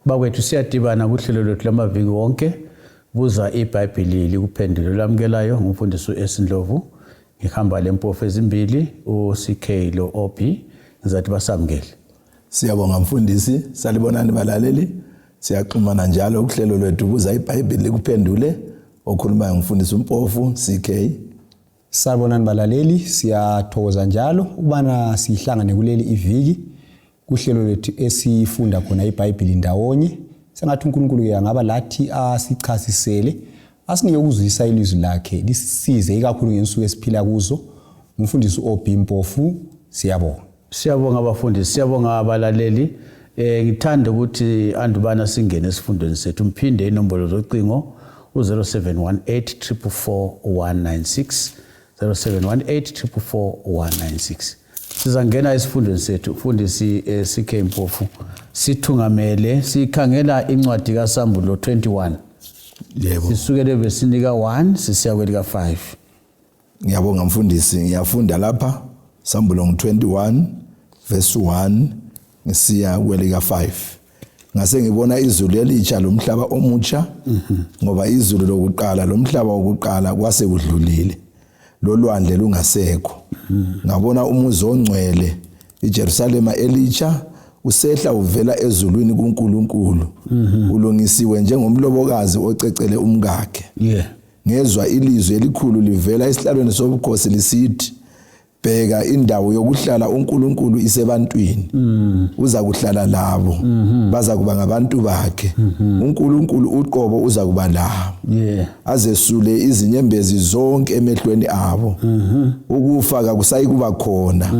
Bakwethu siyadibana kuhlelo lwethu lamaviki wonke buza iBhayibheli likuphendule lamukelayo ngumfundisi uEsindlovu ngihamba lempofu ezimbili uCK lo OP ngizathi basamukele. Siyabonga mfundisi, salibonani balaleli. Siyaxhumana njalo kuhlelo lwethu buza iBhayibheli likuphendule okhuluma ngumfundisi umpofu CK. Salibonani balaleli, siyathokoza njalo ubana sihlangane kuleli iviki kuhlelo lethu esifunda khona iBhayibheli ndawonye. Sengathi uNkulunkulu ngaba lathi asichasisele asinike ukuzwisisa ilizwi lakhe lisize ikakhulu ngensuku esiphila kuzo. Umfundisi OP Mpofu siyabonga. Siyabonga abafundisi, siyabonga abalaleli. Ngithanda ukuthi andubana singene esifundweni sethu mphinde inombolo zocingo u0718444196 0718444196. Sizangena esifundweni sethu mfundisi CK Mpofu sithungamele sikhangela incwadi kaSambulo 21. Yebo. Sisukele versini ka1 sisiya kwelika 5. Ngiyabonga mfundisi, ngiyafunda lapha Sambulo 21 verse 1 ngisiya kwelika 5. Ngase ngibona izulu elitsha lomhlaba omutsha ngoba izulu lokuqala lomhlaba wokuqala kwase kudlulile. Lolwandle lungasekho. Ngabona umuzi ongcwele iJerusalema elitsha usehla uvela ezulwini kuNkulunkulu. Ulungisiwe njengomlobokazi ocecele umkakhe. Ngezwa ilizwi elikhulu livela esihlalweni sobukhosi lisithi, bheka indawo yokuhlala uNkulunkulu isebantwini. Uza kuhlala labo. Baza kuba ngabantu bakhe. uNkulunkulu uqobo uza kuba labo. Azesule izinyembezi zonke emehlweni abo. Ukufa akusayi kuba khona.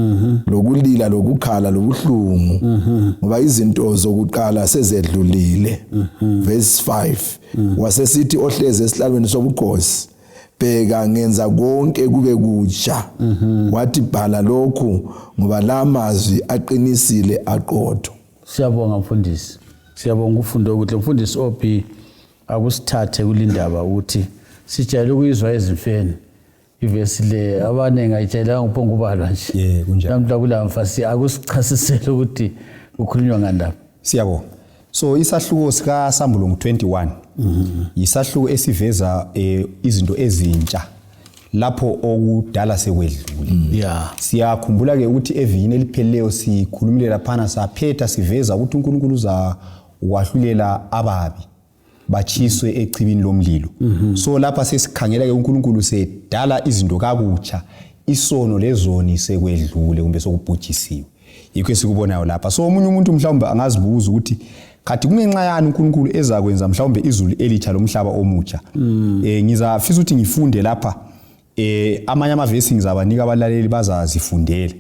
Lokulila lokukhala lobuhlungu. Ngoba izinto zokuqala sezedlulile. Verse 5. Wasesithi ohleze esihlalweni sobukhosi, bheka ngenza konke kube kutsha. Wathi bhala lokhu ngoba la mazwi aqinisile aqotho. Siyabonga mfundisi. Siyabonga ufundo ukuthi mfundisi OP akusithathe kulindaba ukuthi sijayele ukuyizwa ezifeni. Ivesi le abanenge ayitshela ngiphonga ubalwa nje. Kunjalo. Namhla kula mfasi akusichasisele ukuthi ukukhulunywa ngandaba. Siyabonga. So isahluko sika Sambulo 21 isahluko esiveza izinto ezintsha lapho okudala sekwedlule. Siyakhumbula ke ukuthi evikini elipheleyo sikhulumile laphana saphetha siveza ukuthi uNkulunkulu uza kwahlulela ababi bachiswe echibini lomlilo. So lapha sesikhangela ke uNkulunkulu sedala izinto kabutsha, isono lezoni sekwedlule kumbe sokubhujisiwe. Yikho esikubonayo lapha. So omunye umuntu mhlawumbe angazibuza ukuthi kathi kungenxa yani uNkulunkulu ezakwenza mhlawumbe izulu elitsha lomhlaba omutsha. Ngizafisa ukuthi ngifunde lapha amanye amavesi ngizabanika abalaleli bazazifundela.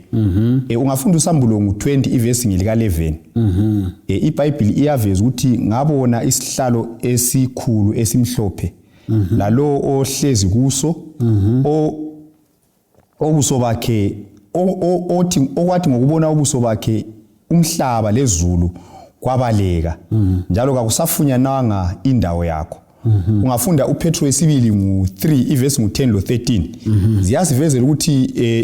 Ungafunda uSambulo 20 ivesi ngilika 11. iBhayibheli iyaveza ukuthi ngabona isihlalo esikhulu esimhlophe lalo ohlezi kuso obuso bakhe okwathi ngokubona ubuso bakhe umhlaba lezulu kwabaleka njalo kakusafunyananga indawo yakho. Ungafunda uPetro wesibili ngo3 ivesi ngo10 lo 13 ziyasivezela ukuthi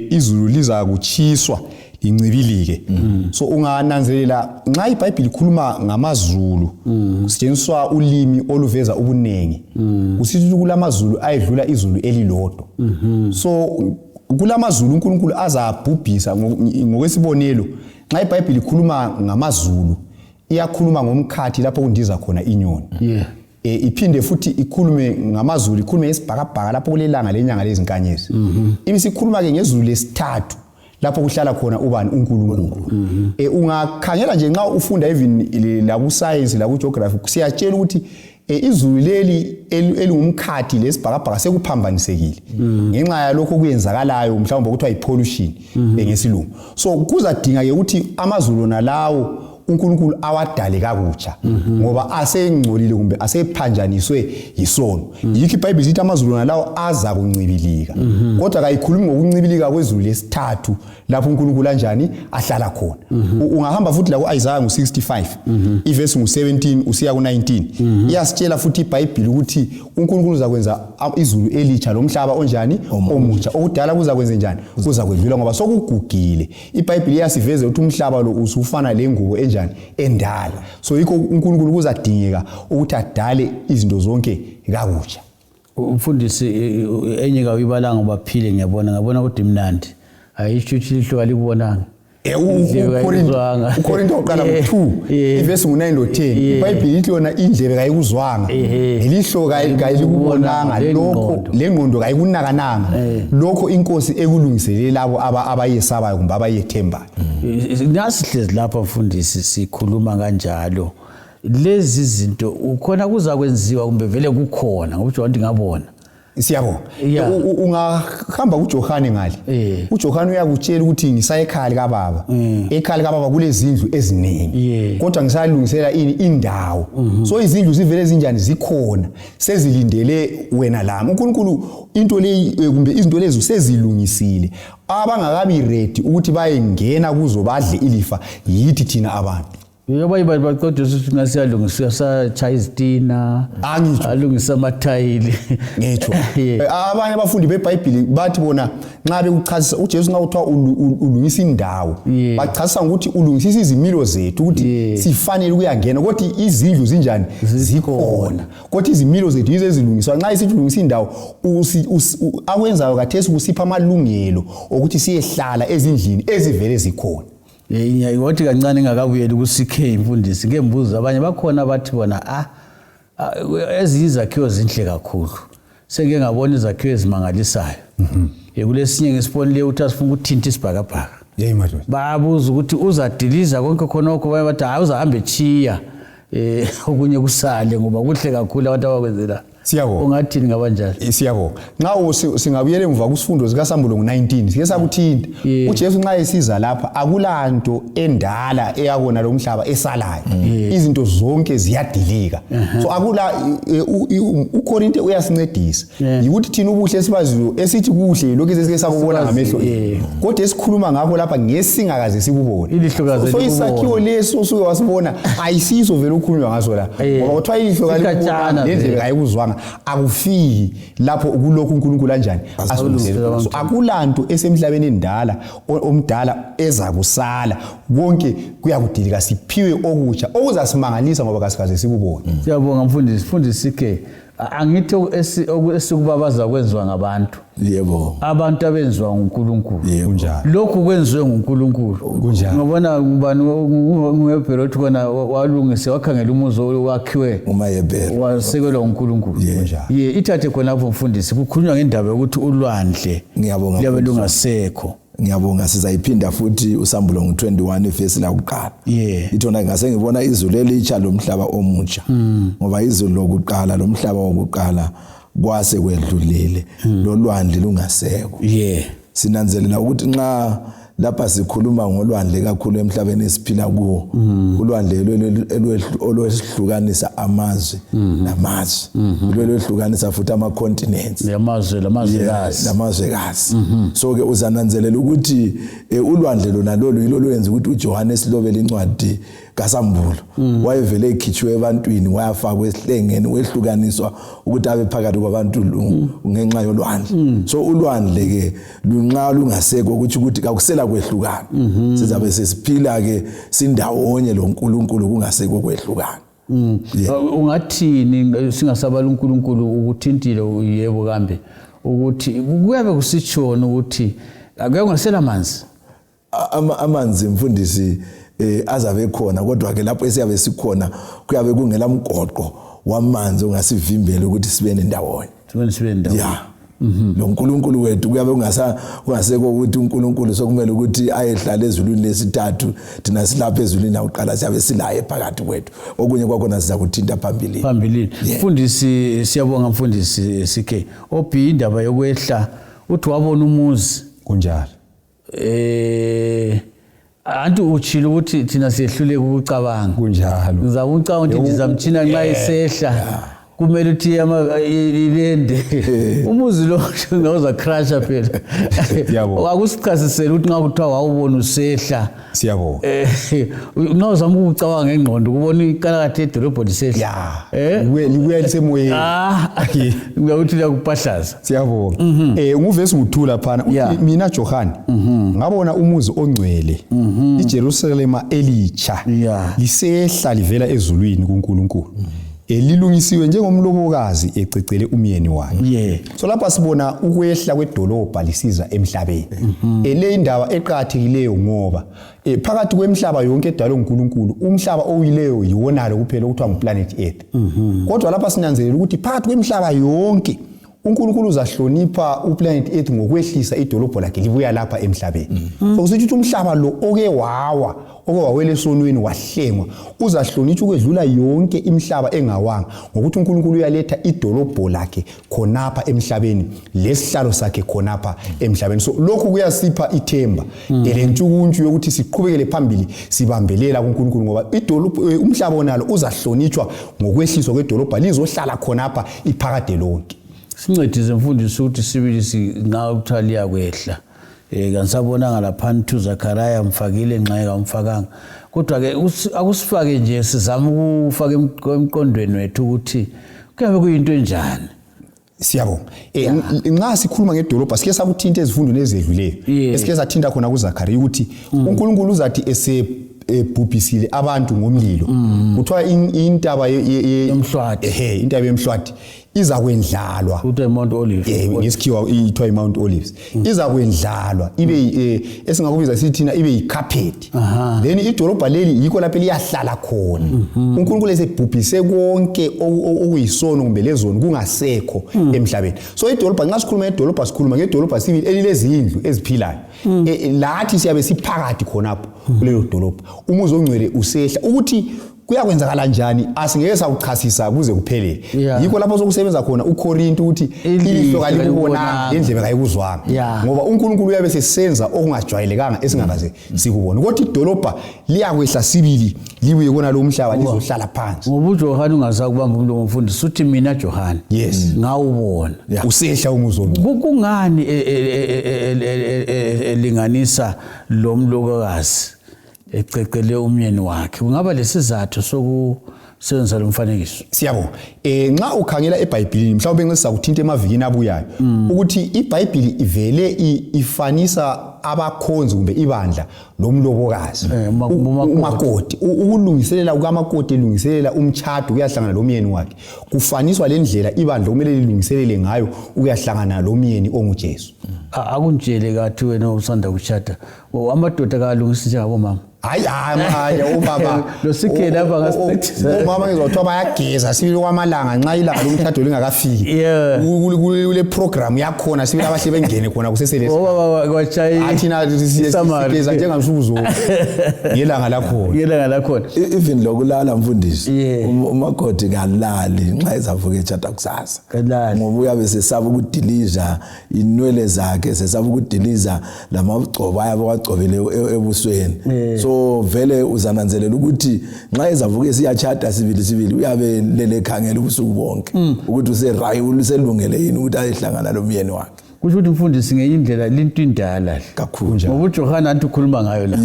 izulu liza kuchiswa lincibilike. So ungananzelela nxa iBhayibheli ikhuluma ngamazulu kusetshenziswa ulimi oluveza ubunengi. Kusithi kulamazulu ayedlula izulu elilodwa. So kulamazulu uNkulunkulu azabhubhisa ngokwesibonelo nxa iBhayibheli ikhuluma ngamazulu iyakhuluma ngomkhathi lapho kundiza khona inyoni. Iphinde futhi ikhulume ngamazulu ikhulume ngesibhakabhaka lapho kulelanga lenyanga lezinkanyezi. Ibisikhuluma ke ngezulu lesithathu lapho kuhlala khona ubani uNkulunkulu. Ungakhangela nje nxa ufunda even la ku science la ku geography siyatshela ukuthi izulu leli elingumkhathi lesibhakabhaka sekuphambanisekile ngenxa yalokho okuyenzakalayo mhlawumbe ukuthi ayipollution ngesilungu. So kuzadinga ke ukuthi amazulu nalawo uNkulunkulu awadale kabutsha ngoba asengcolile kumbe asephanjaniswe yisono. Yikho iBhayibheli ithi amazulu nalawo aza kuncibilika. Kodwa kayikhulumi ngokuncibilika kwezulu lesithathu lapho uNkulunkulu kanjani ahlala khona. Ungahamba futhi la kuIsaiah ngo65 ivesi ngo17 usiya ku19 iyasitshela futhi iBhayibheli ukuthi uNkulunkulu uzakwenza izulu elitsha lomhlaba onjani omutsha. Okudala kuzakwenza njani? Kuzakwedlula ngoba sokugugile. iBhayibheli iyasiveza ukuthi umhlaba lo usufana lengubo enjani enjani endala. So yikho uNkulunkulu kuzadingeka ukuthi adale izinto zonke kakutsha. Umfundisi enye kawibalanga baphile ngiyabona ukuthi imnandi ayishuthi lihlo alikubonanga. uKorinto oqala ngo2 ivesi ngo9 lo10 iBhayibheli lithi yona indlebe kayikuzwanga ilihlo kayilikubonanga lokho lengqondo kayikunakananga lokho inkosi ekulungiselele labo abayesabayo kumbe abayethembayo. Nasihlezi lapha mfundisi sikhuluma kanjalo lezi zinto ukhona kuza kwenziwa kumbe vele kukhona ngoba uthi ngabona. Siyabonga. Ungahamba kuJohane ngali. uJohane uyakutshela ukuthi ngisaye ekhaya kaBaba. Ekhaya kaBaba kulezindlu eziningi. Kodwa ngisalungisela indawo. So izindlu zivele zinjani zikhona. Sezilindele wena lami. uNkulunkulu into le kumbe izinto lezi sezilungisile. Abangakabi ready ukuthi bayengena kuzo badle ilifa yithi thina abantu. Yoba ibaqodwa ukuthi ngasiyalungisa sachaya izitina alungisa amathayili ngitsho abanye abafundi beBhayibheli bathi bona nxa bekuchazisa uJesu nxa uthiwa ulungisa indawo bachazisa ukuthi ulungisisa izimilo zethu ukuthi sifanele ukuyangena kodwa izindlu zinjani zikhona kodwa izimilo zethu yizo ezilungiswa nxa isithi ulungisa indawo akwenzayo kathesi kusipha amalungelo ukuthi siyehlala ezindlini ezivele zikhona. Wathi kancane ngakabuyeli ku-CK imfundisi ngembuzo abanye bakhona bathi bona ezizakhiwo zinhle kakhulu sengeke ngabona izakhiwo ezimangalisayo kulesinye ngesibonile uthi asifuna ukuthinta isibhakabhaka babuza ukuthi uzadiliza konke khonokho bathi hayi uzahambe echiya okunye kusale ngoba kuhle kakhulu abantu abakwenzela. Siyabonga. Ungathini ngabanjani? Siyabonga. Nxa singabuyela emva kusifundo sikaSambulo ngo19 sike sakuthinta uJesu nxa esiza lapha akulanto endala eyabona lo mhlaba esalayo. Izinto zonke ziyadilika. So akula uKorinto uyasincedisa. Yikuthi thina ubuhle sibaziyo esithi kuhle lokho esike sakubona ngamehlo. Kodwa esikhuluma ngakho lapha ngesingakaze sikubone. Ilihlokaze so isakhiwo leso osuke wasibona ayisizo vele ukukhulunywa ngaso la. Ngoba kuthiwa ilihlo kalibona lendlebe kayikuzwanga akufiki lapho kulokhu uNkulunkulu kanjani asolungisela. So akulanto esemhlabeni endala omdala ezakusala konke kuyakudilika siphiwe okutsha okuzasimangalisa ngoba kasikaze sikubone. Siyabonga mfundisi ke angithi esikubabaza kwenziwa ngabantu. Yebo. Abantu abenziwa uNkulunkulu. Kunjalo. Lokhu kwenziwe uNkulunkulu. Kunjalo. Ngibona ubani nguHebheri othi kona walungise wakhangela umuzo wakhiwe uMahebheri wasekelwa uNkulunkulu. Kunjalo. Ithathe khona lapho mfundisi kukhulunywa ngendaba yokuthi ulwandle ngiyabonga liyabe lungasekho. Ngiyabonga sizayiphinda futhi uSambulo ngo21 verse la kuqala. Ithona ngase ngibona izulu elitsha lomhlaba omutsha. Ngoba izulu lokuqala lomhlaba wokuqala kwase kwedlulile lolwandle lungaseko. Sinanzelela ukuthi nxa lapha sikhuluma ngolwandle kakhulu emhlabeni esiphila kuwo ulwandle olwehlukanisa amazwe namazwe olwehlukanisa futhi ama continents lamazwekazi. So ke uzananzelela ukuthi ulwandle lona lolu yilo lwenza ukuthi uJohannes lobele incwadi kaSambulo wayevele ekhithiwe ebantwini wayafakwa esihlengeni wehlukaniswa ukuthi abe phakathi kwabantu ngenxa yolwandle. So ulwandle ke lunqa lungaseko ukuthi kakusela kwehlukana. Sizabe sesiphila ke sindawonye loNkulunkulu kungaseko kwehlukana. Ungathini singasabala uNkulunkulu ukuthintile yebo kambe ukuthi kuyabe kusitshona ukuthi akuyengasela amanzi. Amanzi mfundisi azabe khona kodwa ke lapho esiyabe sikhona kuyabe kungela mgoqo wamanzi ongasivimbela ukuthi sibe nendawonye. Lo uNkulunkulu wethu kuyabe kungaseko ukuthi uNkulunkulu sokumele ukuthi ayehlala ezulwini lesithathu thina silapha ezulwini yakuqala siyabe silaye phakathi kwethu okunye kwakhona siza kuthinta phambili. Mfundisi siyabonga mfundisi CK obhi indaba yokwehla uthi wabona umuzi kunjalo. Antu uchilo ukuthi thina siyehluleke ukucabanga kunjalo. Ngizawucabanga ukuthi ndizamthina nxa isehla kumele uthi ilende umuzi lo ngawuza crusher phela Yabo. akusichasisele ukuthi nxa kuthiwa wawubona usehla siyabonga nawuzama ukucabanga ngengqondo kubona ikalakathe edolobho lisehla libuya lisemoyeni ngiyawuthi liyakupahlaza siyabonga nguvesi nguthula phana uthi mina Johani ngabona umuzi ongcwele iJerusalema elitsha lisehla livela ezulwini kuNkulunkulu lilungisiwe njengomlobokazi ececele umyeni wakhe so lapha sibona ukwehla kwedolobha lisiza emhlabeni le indaba eqhakathekileyo ngoba phakathi kwemhlaba yonke edalwe uNkulunkulu umhlaba owileyo yiwona lo kuphela ukuthiwa nguplanet Earth kodwa lapha sinanzelela ukuthi phakathi kwemhlaba yonke uNkulunkulu uzahlonipha uplanet Earth ngokwehlisa idolobho lakhe libuya lapha emhlabeni so kusho ukuthi umhlaba lo oke wawela esonweni wahlengwa uzahlonitshwa ukwedlula yonke imihlaba engawanga ngokuthi uNkulunkulu uyaletha idolobho lakhe khonapha emhlabeni lesihlalo sakhe khonapha emhlabeni so lokhu kuyasipha ithemba elentshukuntshu yokuthi siqhubekele phambili sibambelela kuNkulunkulu ngoba idolobho umhlaba onalo uzahlonitshwa ngokwehliswa kwedolobho lizohlala khonapha iphakade lonke sincedize mfundisi ukuthi sibili singawuthaliya kwehla kanisabonanga lapha uZakhariya mfakile nxa engamfakanga kodwa ke akusifake nje sizama ukufaka emqondweni wethu ukuthi kuyabe kuyinto enjani siyabonga nxa sikhuluma ngedolobha sike sakuthinta ezifundweni ezedluleyo esike sathinta khona kuZakhariya ukuthi uNkulunkulu uzathi ebhubhisile abantu ngomlilo kuthiwa intaba yemhlwathi intaba yemhlwathi iza kwendlalwa kuthiwa Mount Olives ngesikhiwa ithiwa Mount Olives iza kwendlalwa ibe esingakubiza sithina ibe yicarpet then idolobha leli yikho lapho liyahlala khona uNkulunkulu esebhubhise konke okuyisono kumbe lezoni kungasekho emhlabeni so idolobha nxa sikhuluma ngedolobha sikhuluma ngedolobha sibili elilezindlu eziphilayo lathi siyabe siphakathi khonapho kulelo dolobha umuzi ongcwele usehla ukuthi kuyakwenzakala njani asingeke sawuchasisa kuze kuphelele yikho lapho sokusebenza khona uKorinto ukuthi ilihlo kalikubonanga endlebe kayikuzwanga ngoba uNkulunkulu uyabe sesenza okungajwayelekanga esingakaze sikubone kodwa idolobha liyakwehla sibili libuye kona lo mhlaba lizohlala phansi ngoba uJohani ungazakubamba umlomo mfundisi uthi mina Johani ngawubona usehla umuzi ongcwele kungani elinganisa lo mlobokazi ececele umyeni wakhe kungaba lesizathu sokusebenza lo mfanekiso siyabonga nxa ukhangela eBhayibhelini mhlawumbe nxa sakuthinta emavikini abuyayo ukuthi iBhayibheli ivele ifanisa abakhonzi kumbe ibandla lomlobokazi umakoti ukulungiselela kukamakoti elungiselela umtshado kuyahlangana lomyeni wakhe kufaniswa lendlela ibandla kumele lilungiselele ngayo ukuyahlangana lomyeni onguJesu akuntshele kathi wena usanda kushada amadoda kalungisi njengabo mama hayi ubaba lo sikhe lapha ngasiphethisa umama ngizothiwa bayageza sibili kwamalanga nxa ilanga lomthatho lingakafiki kule program yakhona sibili abahle bengene khona kuseselesi ubaba kwachayi athina sigeza njengamsuzo yelanga lakhona even lokulala mfundisi umakoti kalali nxa ezavuka echata kusasa ngoba uyabe sesaba ukudiliza inwele zakhe sesaba ukudiliza lamagcobo ayabawagcobele ebusweni so vele uzananzelela ukuthi nxa ezavuka siyachata sibili uyabe lele khangela ubusuku bonke ukuthi uselungele yini ukuthi ayehlangana lomyeni wakhe kusho ukuthi mfundisi ngeyindlela linto indala kakhulu ngoba uJohana anti ukhuluma ngayo la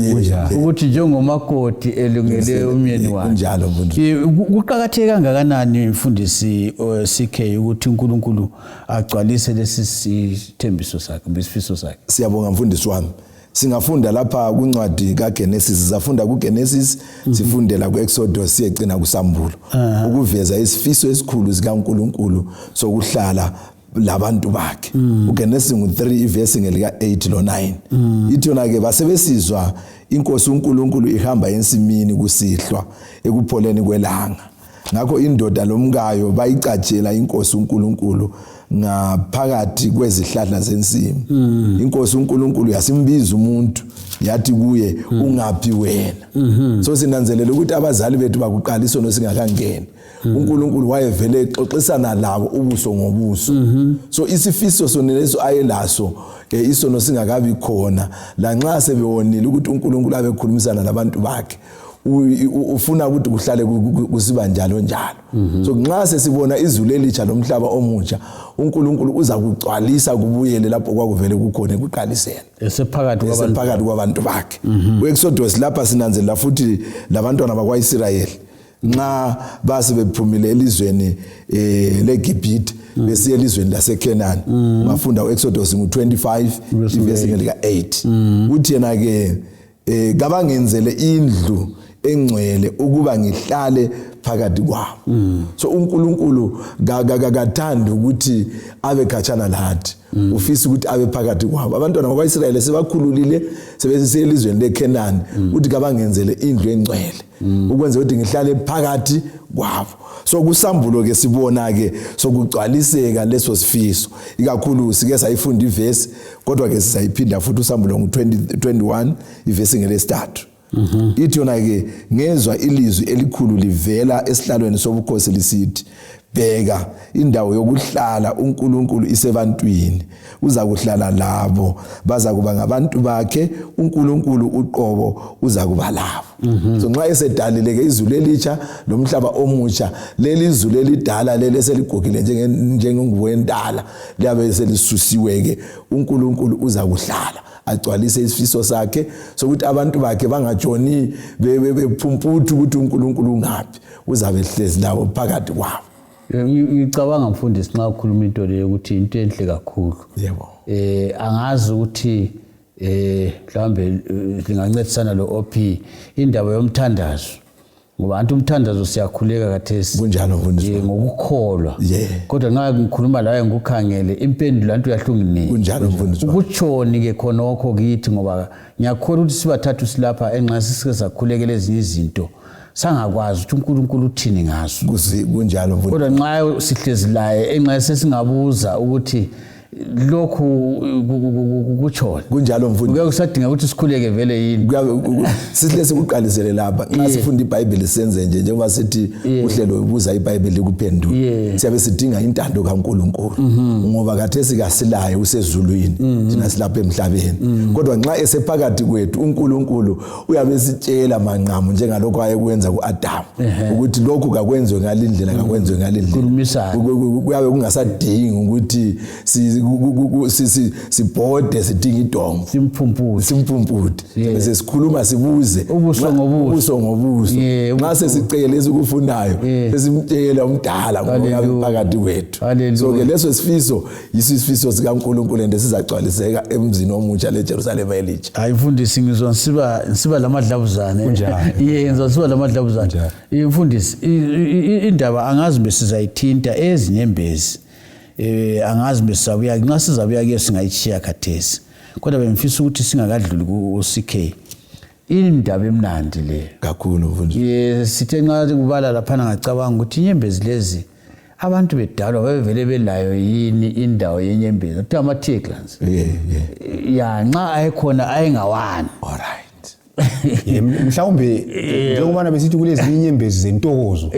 ukuthi njengomakoti elungele umyeni wakhe njalo mfundisi kuqhakatheke kangakanani mfundisi CK ukuthi uNkulunkulu agcwalise lesi sithembiso sakhe besifiso sakhe siyabonga mfundisi wami singafunda lapha kuncwadi kaGenesis sizafunda kuGenesis sifundela kuExodus siyegcina kuSambulo ukuveza isifiso esikhulu sikaNkulunkulu sokuhlala labantu bakhe uGenesis 3 ivesi ngelika 8 lo 9 ithi yona ke basebesizwa inkosi uNkulunkulu ihamba ensimini kusihlwa ekupholeni kwelanga ngakho indoda lomkayo bayicatshela inkosi uNkulunkulu ngaphakathi kwezihlahla zensimi inkosi uNkulunkulu yasimbiza umuntu yathi kuye ungaphi wena so sinanzelela ukuthi abazali bethu bakuqala isono singakangeni uNkulunkulu wayevele exoxisana labo ubuso ngobuso so isifiso sona leso ayelaso isono singakabi khona la nxa sebewonile ukuthi uNkulunkulu abekhulumisana labantu bakhe ufuna ukuthi kuhlale kusiba njalo njalo. So nxa sesibona izulu elitsha lomhlaba omutsha uNkulunkulu uza kugcwalisa kubuyele lapho kwakuvele kukhona ekuqaliseni esephakathi kwabantu bakhe. Exodus lapha sinanzelela futhi labantwana bakwaIsrayeli nxa base bephumile elizweni leGibhithe besiya elizweni laseKenani. Bafunda uExodus 25 ivesi lika 8 uthi yena ke kabangenzele indlu engcwele ukuba ngihlale phakathi kwabo. So uNkulunkulu akathandi ukuthi abe khatshana lathi, ufisa ukuthi abe phakathi kwabo. Abantwana bakwaIsrayeli sebakhululile sebesiya elizweni leKenani uthi kabangenzele indlu engcwele ukwenza ukuthi ngihlale phakathi kwabo. So kusambulo ke sibona ke sokugcwaliseka leso sifiso, ikakhulu sike sayifunda ivesi kodwa ke sizayiphinda futhi usambulo ngo-21 ivesi ngelesithathu. Ithi yona ke ngezwa ilizwi elikhulu livela esihlalweni sobukhosi lisithi, bheka indawo yokuhlala uNkulunkulu isebantwini, uza kuhlala labo, baza kuba ngabantu bakhe, uNkulunkulu uqobo uza kuba labo. So nxa esedalile ke izulu elitsha lomhlaba omutsha, leli izulu elidala leli seligogile njengengubo endala liyabe selisusiwe ke, uNkulunkulu uza kuhlala agcwalise isifiso sakhe sokuthi abantu bakhe bangatshoni bephumputha ukuthi uNkulunkulu ungaphi, uzabe ehlezi labo phakathi kwabo. Ngicabanga mfundisi nxa ukhuluma into leyo ukuthi into enhle kakhulu. Yebo. Angazi ukuthi mhlambe lingancedisana lo OP indaba yomthandazo. Ngoba antu umthandazo siyakhuleka kathesi. Kunjalo mfundisi. Ngokukholwa. Kodwa nxa ngikhuluma lawe ngikukhangele impendulo antu yahlungine. Kunjalo mfundisi. Ukutshoni ke khonokho kithi ngoba ngiyakholwa ukuthi sibathathu silapha enqasi sike sakhulekela ezinye izinto. Sangakwazi ukuthi uNkulunkulu uthini ngaso. Kunjalo mfundisi. Kodwa nxa sihlezi laye enqasi sesingabuza ukuthi lokhu kuchona kunjalo mfundisi. Kuya kusadinga ukuthi sikhuleke vele yini. Sihle sikuqalisele lapha nxa sifunda iBhayibheli senze njengoba sithi uhlelo ubuza iBhayibheli kuphendula. Siyabe sidinga intando kaNkulunkulu ngoba kathesi kasilaye usezulwini thina silapha emhlabeni. Kodwa nxa esephakathi kwethu uNkulunkulu uyabe sitshela manqamu njengalokho ayekwenza kuAdamu ukuthi lokhu kakwenziwe ngalindlela kakwenziwe ngalindlela. Kuyabe kungasadingi ukuthi sibhode sidinga idongo simphumputhe bese sikhuluma sibuze ubuso ngobuso nxa sesicela esikufunayo sesimtshela umdala ngoba phakathi kwethu. So ke leso sifiso yisifiso sikaNkulunkulu ende sizagcwaliseka emzini omutsha leJerusalem elitsha. Hayi mfundisi ngizwa siba lamadlabuzane ngizwa siba lamadlabuzane. Mfundisi indaba angazi besizayithinta ezinyembezi angazi besabuya nxa sizabuya ke singayichiya khathesi kodwa bengifisa ukuthi singakadluli ku-CK indaba emnandi le kakhulu mfundisi. Sithe nxa kubala lapha ngacabanga ukuthi inyembezi lezi abantu bedalwa bevele belayo yini indawo yenyembezi kuthiwa ama-Teglans nxa ayekhona ayengawani. Alright. Mhlawumbe njengoba besithi kulezi inyembezi zentokozo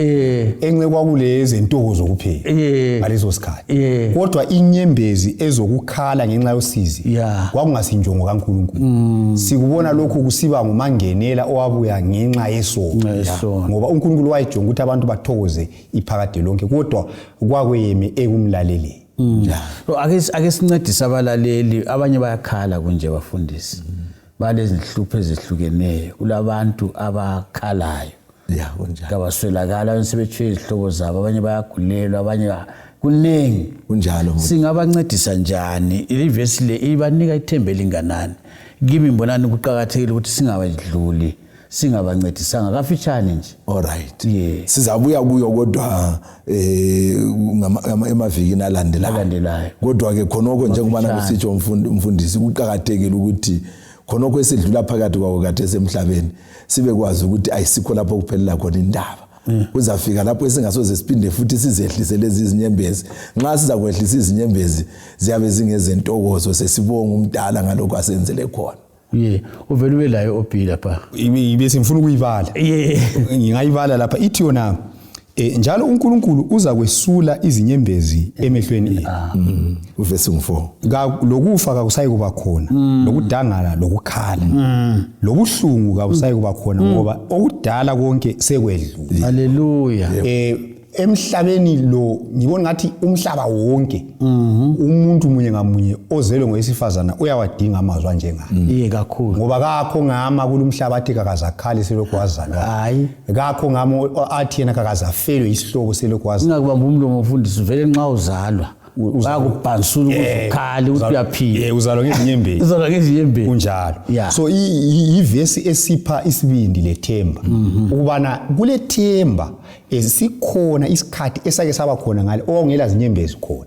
enxe kwakulezi zentokozo kuphela ngaleso sikhathi kodwa inyembezi ezokukhala ngenxa yosizi kwakungasinjongo kaNkulunkulu. Sikubona lokhu kusiba ngumangenela owabuya ngenxa yesono ngoba uNkulunkulu wayejonga ukuthi abantu bathokoze iphakade lonke kodwa kwakweyeme ekumlaleli. Ake sincedise abalaleli abanye bayakhala kunje bafundisi balezinhlupho ezihlukeneyo kulabantu abakhalayo kabaswelakala sebetshwe izihlobo zabo abanye bayagulelwa abanye kunengi kunjalo. Singabancedisa njani ivesi le ibanika ithemba elinganani kimi mbonani kuqhakathekile ukuthi singabadluli singabancedisanga kafitshane nje. Alright. Sizabuya kuyo kodwa emavikini alandelayo kodwa ke khonoko njengoba ngisitsho umfundisi kuqhakathekile ukuthi khonokho esidlula phakathi kwako kade esemhlabeni sibe kwazi ukuthi ayisikho lapho kuphelela khona indaba. Uzafika lapho esingasoze siphinde futhi sizehlise lezi izinyembezi. Nxa siza kwehlisa izinyembezi ziyabe zingezentokozo sesibonga umdala ngalokho asenzele khona. Uvela ubelayo ophi lapha. Ibe simfuna ukuyibala. Ngingayibala lapha ithi yona njalo uNkulunkulu uza kwesula izinyembezi emehlweni uvesi 4 lokufa kakusayi kuba khona lokudangala lokukhala lobuhlungu kabusayi kuba khona ngoba okudala konke sekwedlula. Haleluya. Emhlabeni lo ngibona ngathi umhlaba wonke umuntu munye ngamunye ozelwe ngowesifazana uyawadinga amazwi njengani. Kakhulu. Ngoba kakho ngama kulumhlaba athi kakazakhali selokhu wazalwa. Hayi. Kakho ngama athi yena kakazafelwe isihloko selokhu wazalwa. Ungakubamba umlomo mfundisi vele nxa uzalwa. Bayakubhansula ukukhali ukuthi uyaphila. Uzalwa ngezinyembezi. Uzalwa ngezinyembezi. Kunjalo. So ivesi esipha isibindi lethemba. Ukubana kule themba sikhona isikhathi esake saba khona ngale ongela zinyembezi khona.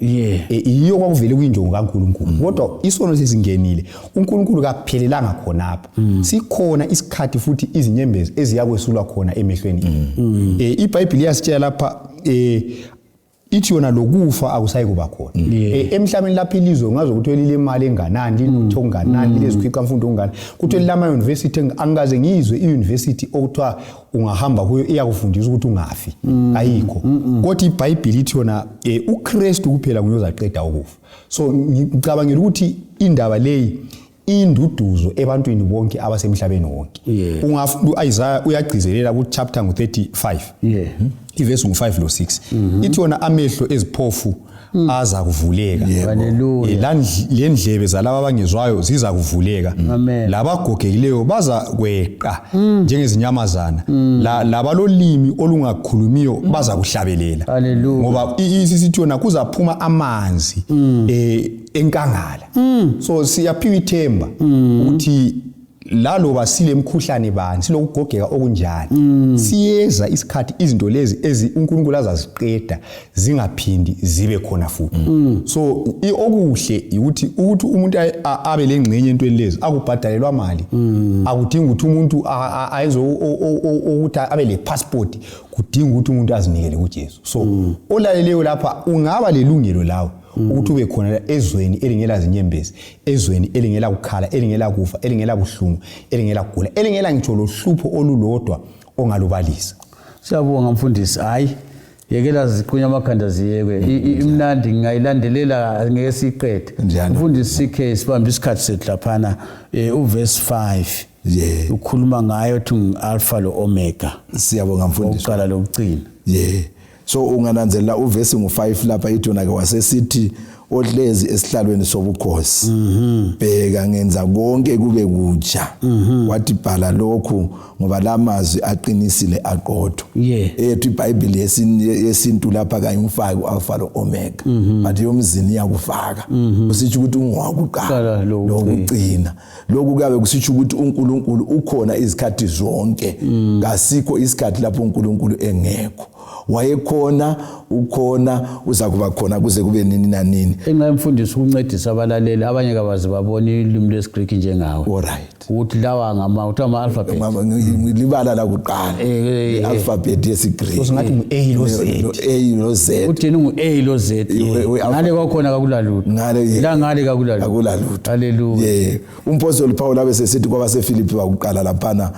Iyo kwakuvele kuyinjongo kaNkulunkulu. Kodwa isono sesingenile. uNkulunkulu kaphelelanga khona apha. Sikhona isikhathi futhi izinyembezi eziyakwesulwa khona emehlweni. iBhayibheli iyasitshela lapha ithi yona lokufa akusayi kuba khona. Emhlabeni lapha ilizwe ngazo ukuthi lile imali enganani, linotho onganani, lilezikhwiqa mfundo ongani. Kuthi lama university angikaze ngizwe iuniversity okuthiwa ungahamba kuyo iyakufundisa ukuthi ungafi. Ayikho. Kodwa iBhayibheli ithi yona uKristu kuphela nguye ozaqeda ukufa. So ngicabangela ukuthi indaba leyi induduzo ebantwini bonke abasemhlabeni wonke. Ungafunda uIsaiah uyagcizelela ku chapter 35. Ivesi 5 lo 6. Ithi yona amehlo eziphofu aza kuvuleka. Haleluya. Lendlebe zalabo abangezwayo ziza kuvuleka. Labagogekileyo baza kweqa njengezinyamazana. Labalolimi olungakhulumiyo baza kuhlabelela. Ngoba isithi yona kuzaphuma amanzi enkangala. So siyaphiwa ithemba ukuthi laloba sile emkhuhlane bani silokugogeka okunjani siyeza isikhathi izinto lezi uNkulunkulu azaziqeda zingaphindi zibe khona futhi. So okuhle ukuthi umuntu abe lengcenye entweni lezi akubhadalelwa imali akudingi ukuthi umuntu ayenze ukuthi abe le passport kudinga ukuthi umuntu azinikele kuJesu. So olaleleyo lapha ungaba lelungelo lawo ukuthi ube khona ezweni elingela zinyembezi, ezweni elingela ukukhala, elingela kufa, elingela buhlungu, elingela kugula, elingela ngitsho lohlupho olulodwa ongalubalisa. Siyabonga mfundisi. Hayi yekela ziqunya amakhanda ziyekwe. Imnandi ngayilandelela ngesiqede. Mfundisi CK sibamba isikhathi sethu laphana uverse 5. Ukhuluma ngayo uthi alpha lo omega. Siyabonga mfundisi. Uqala lokugcina. So ungananzelela uvesi 5 lapha ithona ke wasesithi odlezi esihlalweni sobukhosi. Bheka ngenza konke kube kutsha. Wathi bhala lokhu ngoba lamazwi aqinisile aqotho. Ethi iBhayibheli yesintu lapha kayimfaki ualpha lo omega. But yomzini yakufaka. Usithi ukuthi ungowakuqala lokugcina. Lokhu kuyabe kusithi ukuthi uNkulunkulu ukhona izikhathi zonke. Kasikho isikhathi lapho uNkulunkulu engekho. Wayekhona ukhona uza kuba khona kuze kube nini na nini. Engayimfundisi ukuncedisa abalaleli abanye kabazi babona ilimi lesiGreek njengawe. Alright. Ukuthi lawa uthi ama alphabet. Libala la kuqala. Alphabet yesiGreek. Usingathi ngu-A lo Z. A lo Z. Uthi ngu-A lo Z. Ngale kwakhona kakulalutho. La ngale kakulalutho. Akulalutho. Haleluya. Umpostoli Paul abesesithi kwabaseFilipi bakuqala laphana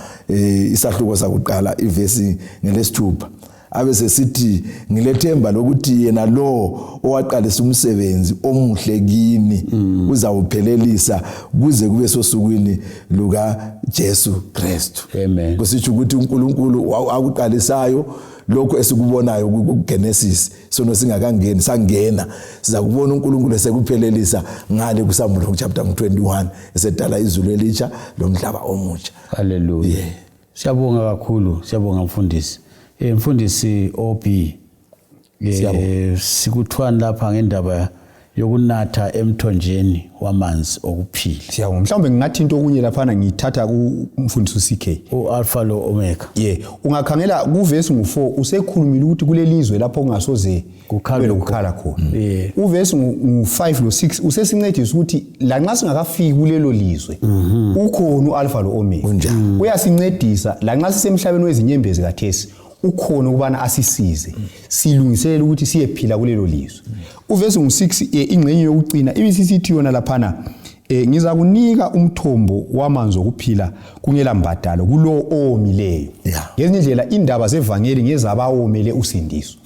isahluko sakuqala ivesi ngelesithupha. Abesesithi ngilethemba lokuthi yena lo owaqalisa umsebenzi omuhle kimi uzawuphelelisa kuze kube sosukwini luka Jesu Kristu. Amen. Kusitsho ukuthi uNkulunkulu akuqalisayo lokho esikubonayo kuGenesis sono singakangeni sangena siza kubona uNkulunkulu esekuphelelisa ngale kuSambulo chapter 21 esedala izulu elitsha lomhlaba omutsha. Haleluya. Siyabonga kakhulu, siyabonga mfundisi. Mfundisi OB sikuthwana lapha ngendaba yokunatha emthonjeni wamanzi okuphila. Siyabonga. Mhlawumbe ngingathi into okunye lapha ngithatha kumfundisi CK. Alpha lo omega. Ungakhangela kuvesi 4 usekhulumile ukuthi kulelizwe lapho ungasoze ukukhala khona. Uvesi 5 lo 6 usesincedisa ukuthi lanxa singakafiki kulelo lizwe ukhona uAlpha lo omega. Uyasincedisa lanxa sisemhlabeni wezinyembezi kathesi. Ukhona ukubana asisize silungiselela ukuthi siyephila kulelo lizwe. Uvesi 6 ingcenye yokucina ibisisithi yona laphana ngiza kunika umthombo wamanzi okuphila kungela mbadalo kulo omileyo. ngezinye indlela indaba zevangeli ngezabawomele usindiso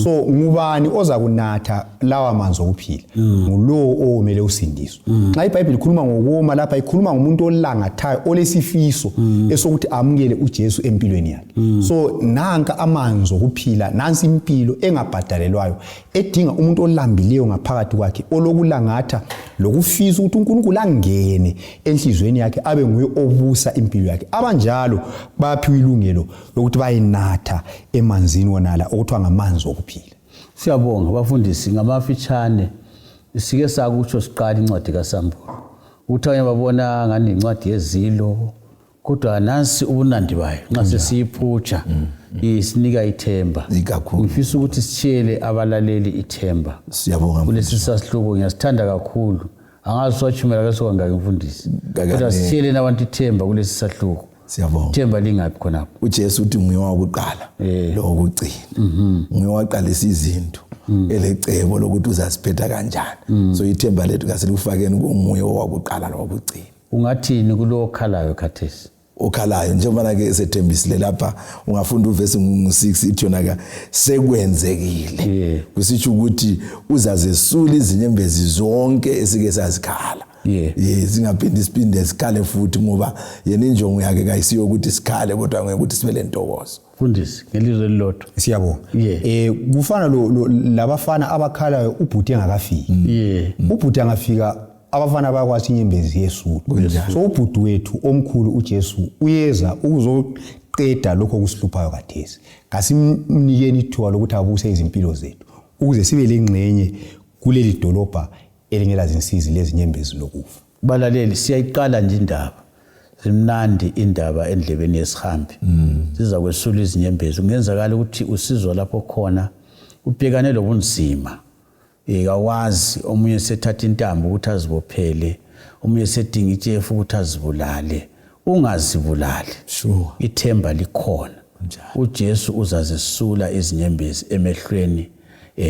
so ngubani oza kunatha lawa manzi okuphila ngulowo owomele usindiso xa iBhayibheli ikhuluma ngokoma lapha ikhuluma ngomuntu olangathayo olesifiso esokuthi amukele uJesu empilweni yakhe so nanka amanzi okuphila nansi impilo engabhadalelwayo edinga umuntu olambileyo ngaphakathi kwakhe olokulangatha lokufisa ukuthi uNkulunkulu angene enhlizweni yakhe abe nguye obusa impilo yakhe abanjalo baphiwa ilungelo lokuthi bayinatha emanzini wonala okuthiwa ngamanzi okuphila. Siyabonga bafundisi ngamafitshane sike sakutsho siqala incwadi kaSambulo ukuthi abanye babona ngani incwadi yezilo kodwa nansi ubunandi bayo nxa sesiyiphutsha isinika ithemba ngifisa ukuthi sitshele abalaleli ithemba. Siyabonga kulesi sasihluko ngiyasithanda kakhulu angazi swachumela kasokangaka mfundisi kodwa sitshele nabantu ithemba kulesi sahluko. Siyabonga. Ithemba lingaphi khonapho? uJesu uthi nguye wokuqala lokugcina nguye waqalisa izinto elecebo lokuthi uzasiphetha kanjani so ithemba lethu kasilufakeni kunguye owakuqala lokugcina. Ungathini kulo okhalayo khathesi? Okhalayo njengoba ke sethembisile lapha ungafunda uvesi 6 ithi yona ke sekwenzekile kusitsho ukuthi uzazesula izinyembezi zonke esike sazikhala. Singaphindi siphinde sikhale futhi ngoba yena injongo yakhe kayisiyo ukuthi sikhale kodwa ngokuthi sibe lentokozo. Mfundisi ngelizwe lilodwa. Siyabonga. Kufana labafana abakhalayo ubhuti engakafiki. Ubhuti angafika abafana bayakwazi inyembezi yeSulu. So ubhuti wethu omkhulu uJesu uyeza ukuzoqeda lokho kusihluphayo kathesi. Kasimnikeni ithuba lokuthi abuse izimpilo zethu ukuze sibe lengxenye kuleli dolobha elingela zinsizi lezinyembezi lokufa. Balaleli siyayiqala nje indaba. Simnandi indaba endlebeni yesihambi. Siza kwesula izinyembezi. Kungenzakala ukuthi usizwa lapho khona ubhekane lobunzima. Kawazi omunye sethatha intambo ukuthi azibophele, omunye sedinga itshefu ukuthi azibulale. Ungazibulali. Ithemba likhona. uJesu uzazisula izinyembezi emehlweni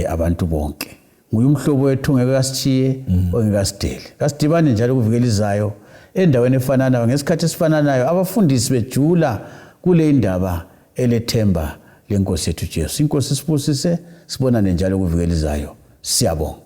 abantu bonke. Nguye umhlobo wethu ngeke kasithiye ongekasidele. Kasidibane njalo kuvikelizayo endaweni efananayo ngesikhathi esifananayo abafundisi bejula kule indaba elethemba lenkosi yethu Jesu. Inkosi sibusise sibonane njalo kuvikelizayo. Siyabonga.